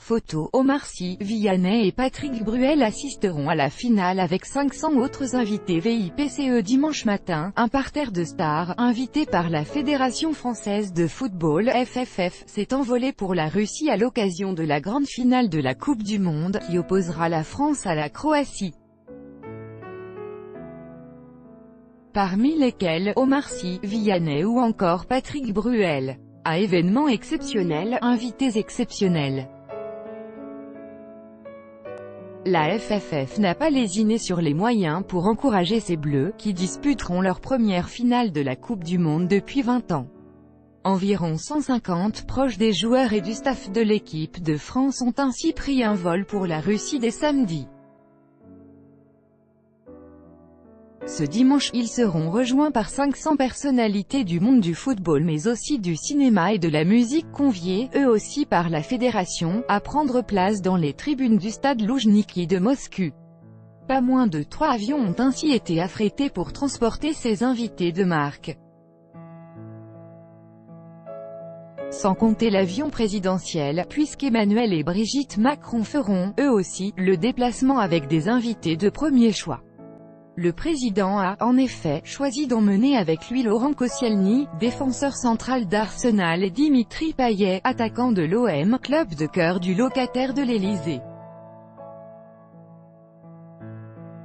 Photo, Omar Sy, Vianney et Patrick Bruel assisteront à la finale avec 500 autres invités VIPCE dimanche matin. Un parterre de stars, invité par la Fédération française de football FFF, s'est envolé pour la Russie à l'occasion de la grande finale de la Coupe du Monde, qui opposera la France à la Croatie. Parmi lesquels, Omar Sy, Vianney ou encore Patrick Bruel. À événements exceptionnels, invités exceptionnels. La FFF n'a pas lésiné sur les moyens pour encourager ces Bleus, qui disputeront leur première finale de la Coupe du Monde depuis 20 ans. Environ 150 proches des joueurs et du staff de l'équipe de France ont ainsi pris un vol pour la Russie dès samedi. Ce dimanche, ils seront rejoints par 500 personnalités du monde du football mais aussi du cinéma et de la musique conviés, eux aussi par la fédération, à prendre place dans les tribunes du stade Loujniki de Moscou. Pas moins de 3 avions ont ainsi été affrétés pour transporter ces invités de marque. Sans compter l'avion présidentiel, puisqu'Emmanuel et Brigitte Macron feront, eux aussi, le déplacement avec des invités de premier choix. Le président a, en effet, choisi d'emmener avec lui Laurent Koscielny, défenseur central d'Arsenal et Dimitri Payet, attaquant de l'OM, club de cœur du locataire de l'Élysée.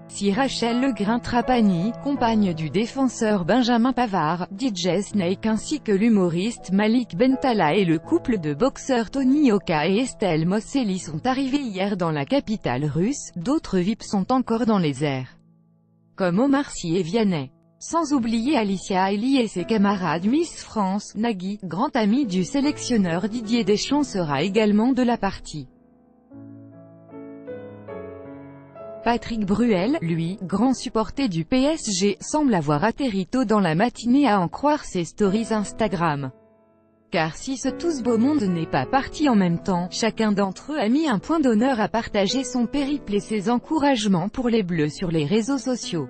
Si Rachel Legrain-Trapani, compagne du défenseur Benjamin Pavard, DJ Snake ainsi que l'humoriste Malik Bentala et le couple de boxeurs Tony Yoka et Estelle Mosselli sont arrivés hier dans la capitale russe, d'autres VIP sont encore dans les airs, comme Omar Sy et Vianney. Sans oublier Alicia Hailey et ses camarades Miss France, Nagui, grand ami du sélectionneur Didier Deschamps sera également de la partie. Patrick Bruel, lui, grand supporter du PSG, semble avoir atterri tôt dans la matinée à en croire ses stories Instagram. Car si ce tout ce beau monde n'est pas parti en même temps, chacun d'entre eux a mis un point d'honneur à partager son périple et ses encouragements pour les Bleus sur les réseaux sociaux.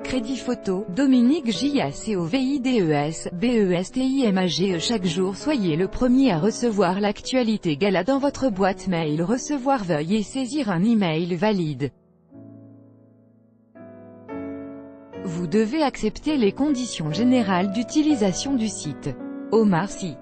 Crédit photo, Dominique JACOVIDES, BESTIMAGE. Chaque jour soyez le premier à recevoir l'actualité gala dans votre boîte mail. Recevoir, veuillez saisir un email valide. Vous devez accepter les conditions générales d'utilisation du site. Omar Sy.